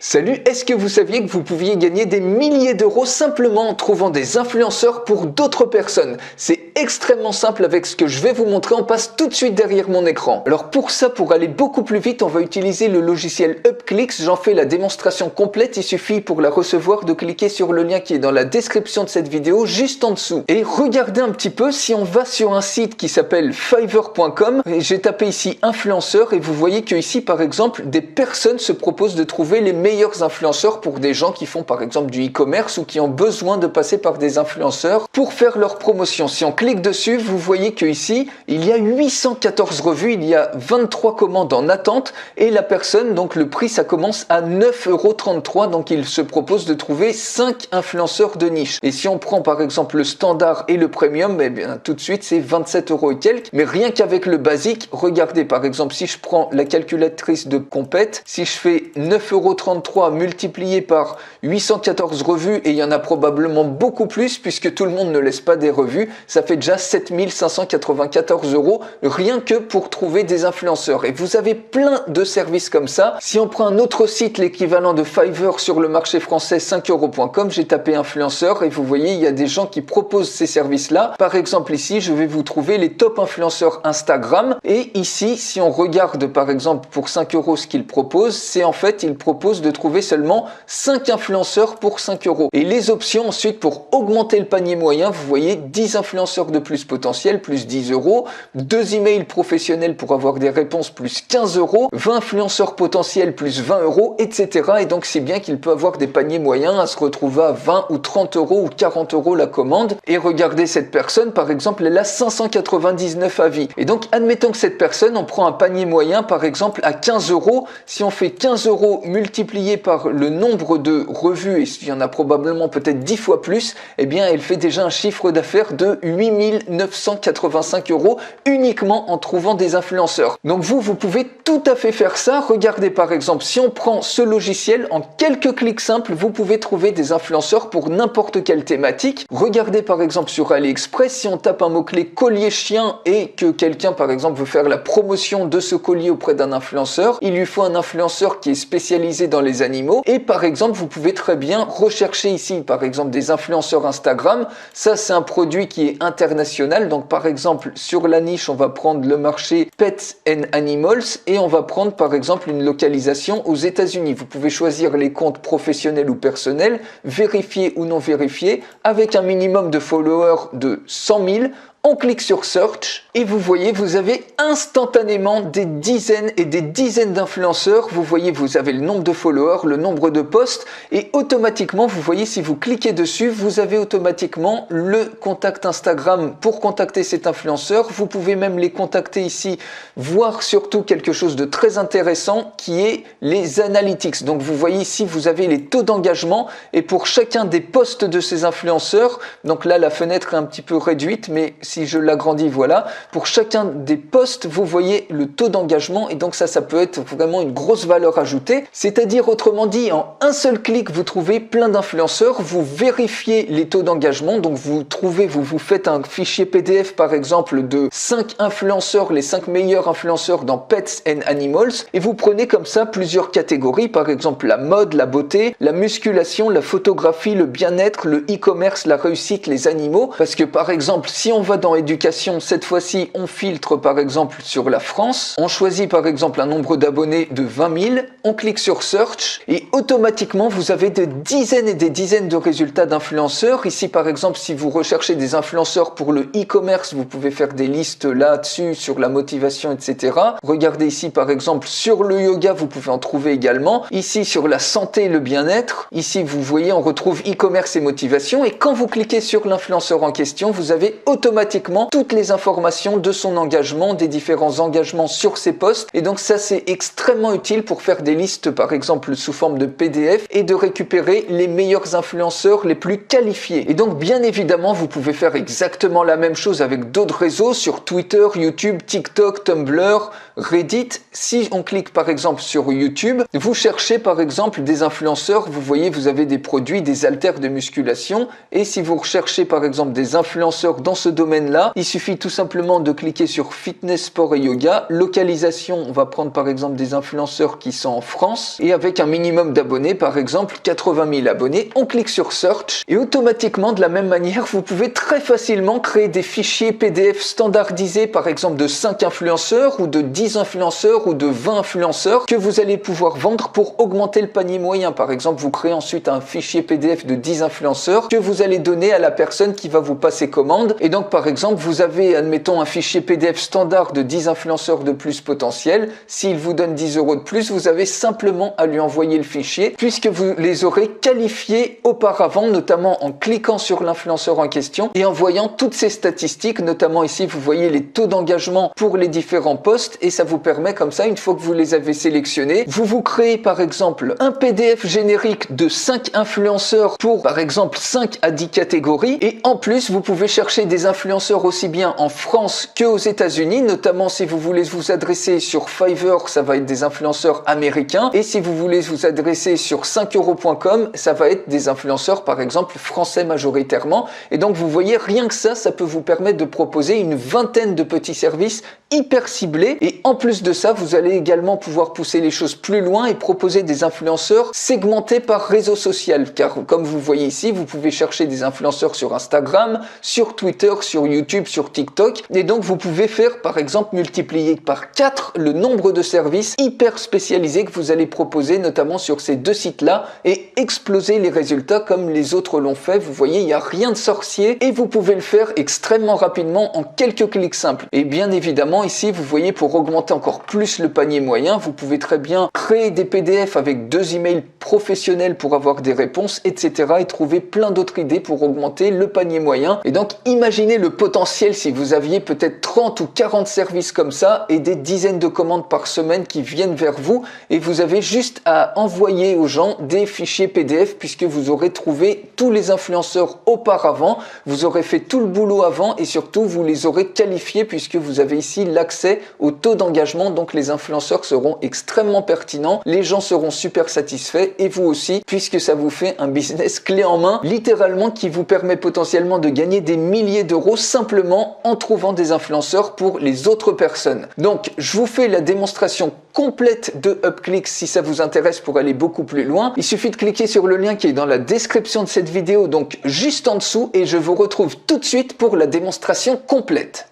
Salut, est-ce que vous saviez que vous pouviez gagner des milliers d'euros simplement en trouvant des influenceurs pour d'autres personnes? C'est extrêmement simple avec ce que je vais vous montrer, on passe tout de suite derrière mon écran. Alors pour ça, pour aller beaucoup plus vite, on va utiliser le logiciel Upclicks, j'en fais la démonstration complète, il suffit pour la recevoir de cliquer sur le lien qui est dans la description de cette vidéo juste en dessous. Et regardez un petit peu, si on va sur un site qui s'appelle Fiverr.com, j'ai tapé ici influenceur et vous voyez que ici par exemple, des personnes se proposent de trouver les meilleurs influenceurs pour des gens qui font par exemple du e-commerce ou qui ont besoin de passer par des influenceurs pour faire leur promotion. Si on clique dessus, vous voyez que ici, il y a 814 revues, il y a 23 commandes en attente et la personne, donc le prix, ça commence à 9,33 €, donc il se propose de trouver 5 influenceurs de niche. Et si on prend par exemple le standard et le premium, eh bien tout de suite c'est 27 € et quelques, mais rien qu'avec le basique, regardez par exemple si je prends la calculatrice de compète, si je fais 9,33 € multiplié par 814 revues, et il y en a probablement beaucoup plus puisque tout le monde ne laisse pas des revues, ça fait déjà 7 594 € rien que pour trouver des influenceurs. Et vous avez plein de services comme ça. Si on prend un autre site, l'équivalent de Fiverr sur le marché français, 5euros.com, j'ai tapé influenceur et vous voyez, il y a des gens qui proposent ces services-là. Par exemple ici, je vais vous trouver les top influenceurs Instagram. Et ici, si on regarde par exemple pour 5 € ce qu'ils proposent, c'est en fait, ils proposent de trouver seulement 5 influenceurs pour 5 €. Et les options ensuite pour augmenter le panier moyen, vous voyez 10 influenceurs de plus potentiels, plus 10 €, 2 emails professionnels pour avoir des réponses, plus 15 €, 20 influenceurs potentiels, plus 20 €, etc. Et donc c'est bien qu'il peut avoir des paniers moyens à se retrouver à 20 ou 30 € ou 40 € la commande. Et regardez cette personne, par exemple, elle a 599 avis. Et donc admettons que cette personne, on prend un panier moyen par exemple à 15 €. Si on fait 15 € multiplié par le nombre de revues, et il y en a probablement peut-être 10 fois plus, eh bien elle fait déjà un chiffre d'affaires de 8 985 € uniquement en trouvant des influenceurs. Donc vous pouvez tout à fait faire ça. Regardez par exemple, si on prend ce logiciel, en quelques clics simples, vous pouvez trouver des influenceurs pour n'importe quelle thématique. Regardez par exemple sur AliExpress, si on tape un mot-clé collier chien et que quelqu'un par exemple veut faire la promotion de ce collier auprès d'un influenceur, il lui faut un influenceur qui est spécialisé dans les animaux. Et par exemple, vous pouvez très bien rechercher ici par exemple des influenceurs Instagram. Ça c'est un produit qui est international, donc par exemple sur la niche on va prendre le marché Pets and Animals et on va prendre par exemple une localisation aux États-Unis. Vous pouvez choisir les comptes professionnels ou personnels, vérifiés ou non vérifiés, avec un minimum de followers de 100 000. On clique sur Search et vous voyez, vous avez instantanément des dizaines et des dizaines d'influenceurs. Vous voyez, vous avez le nombre de followers, le nombre de posts et automatiquement, vous voyez, si vous cliquez dessus, vous avez automatiquement le contact Instagram pour contacter cet influenceur. Vous pouvez même les contacter ici, voir surtout quelque chose de très intéressant qui est les analytics. Donc vous voyez ici, vous avez les taux d'engagement et pour chacun des posts de ces influenceurs, donc là la fenêtre est un petit peu réduite, mais si je l'agrandis, voilà, pour chacun des posts, vous voyez le taux d'engagement et donc ça peut être vraiment une grosse valeur ajoutée. C'est-à-dire, autrement dit, en un seul clic, vous trouvez plein d'influenceurs, vous vérifiez les taux d'engagement, donc vous faites un fichier PDF par exemple de 5 influenceurs, les 5 meilleurs influenceurs dans Pets and Animals et vous prenez comme ça plusieurs catégories, par exemple la mode, la beauté, la musculation, la photographie, le bien-être, le e-commerce, la réussite, les animaux, parce que par exemple, si on va dans éducation, cette fois-ci on filtre par exemple sur la France, on choisit par exemple un nombre d'abonnés de 20 000, on clique sur Search et automatiquement vous avez des dizaines et des dizaines de résultats d'influenceurs. Ici par exemple, si vous recherchez des influenceurs pour le e-commerce, vous pouvez faire des listes là-dessus sur la motivation, etc. Regardez ici par exemple sur le yoga, vous pouvez en trouver également. Ici sur la santé et le bien-être, ici vous voyez on retrouve e-commerce et motivation et quand vous cliquez sur l'influenceur en question, vous avez automatiquement toutes les informations de son engagement, des différents engagements sur ses posts et donc ça c'est extrêmement utile pour faire des listes par exemple sous forme de PDF et de récupérer les meilleurs influenceurs les plus qualifiés. Et donc bien évidemment vous pouvez faire exactement la même chose avec d'autres réseaux sur Twitter, YouTube, TikTok, Tumblr, Reddit. Si on clique par exemple sur YouTube, vous cherchez par exemple des influenceurs, vous voyez vous avez des produits, des haltères de musculation et si vous recherchez par exemple des influenceurs dans ce domaine domaine-là. Il suffit tout simplement de cliquer sur fitness, sport et yoga. Localisation, on va prendre par exemple des influenceurs qui sont en France et avec un minimum d'abonnés, par exemple 80 000 abonnés. On clique sur search et automatiquement de la même manière, vous pouvez très facilement créer des fichiers PDF standardisés, par exemple de 5 influenceurs ou de 10 influenceurs ou de 20 influenceurs que vous allez pouvoir vendre pour augmenter le panier moyen. Par exemple, vous créez ensuite un fichier PDF de 10 influenceurs que vous allez donner à la personne qui va vous passer commande. Et donc, par exemple, vous avez, admettons, un fichier PDF standard de 10 influenceurs de plus potentiels. S'il vous donne 10 € de plus, vous avez simplement à lui envoyer le fichier puisque vous les aurez qualifiés auparavant, notamment en cliquant sur l'influenceur en question et en voyant toutes ces statistiques, notamment ici, vous voyez les taux d'engagement pour les différents posts et ça vous permet comme ça, une fois que vous les avez sélectionnés, vous créez par exemple un PDF générique de 5 influenceurs pour par exemple 5 à 10 catégories et en plus vous pouvez chercher des influenceurs aussi bien en France que aux États-Unis, notamment si vous voulez vous adresser sur Fiverr, ça va être des influenceurs américains et si vous voulez vous adresser sur 5euros.com, ça va être des influenceurs par exemple français majoritairement. Et donc vous voyez, rien que ça peut vous permettre de proposer une vingtaine de petits services hyper ciblés et en plus de ça, vous allez également pouvoir pousser les choses plus loin et proposer des influenceurs segmentés par réseau social, car comme vous voyez ici, vous pouvez chercher des influenceurs sur Instagram, sur Twitter, sur YouTube, sur TikTok et donc vous pouvez faire par exemple multiplier par 4 le nombre de services hyper spécialisés que vous allez proposer notamment sur ces deux sites-là et exploser les résultats comme les autres l'ont fait. Vous voyez, il n'y a rien de sorcier et vous pouvez le faire extrêmement rapidement en quelques clics simples. Et bien évidemment, ici, vous voyez, pour augmenter encore plus le panier moyen, vous pouvez très bien créer des PDF avec 2 emails professionnels pour avoir des réponses, etc. et trouver plein d'autres idées pour augmenter le panier moyen. Et donc, imaginez le potentiel si vous aviez peut-être 30 ou 40 services comme ça et des dizaines de commandes par semaine qui viennent vers vous et vous avez juste à envoyer aux gens des fichiers PDF puisque vous aurez trouvé tous les influenceurs auparavant, vous aurez fait tout le boulot avant et surtout vous les aurez qualifiés puisque vous avez ici l'accès au taux d'engagement, donc les influenceurs seront extrêmement pertinents, les gens seront super satisfaits et vous aussi puisque ça vous fait un business clé en main, littéralement qui vous permet potentiellement de gagner des milliers d'euros simplement en trouvant des influenceurs pour les autres personnes. Donc je vous fais la démonstration complète de Upclick si ça vous intéresse pour aller beaucoup plus loin. Il suffit de cliquer sur le lien qui est dans la description de cette vidéo, donc juste en dessous, et je vous retrouve tout de suite pour la démonstration complète.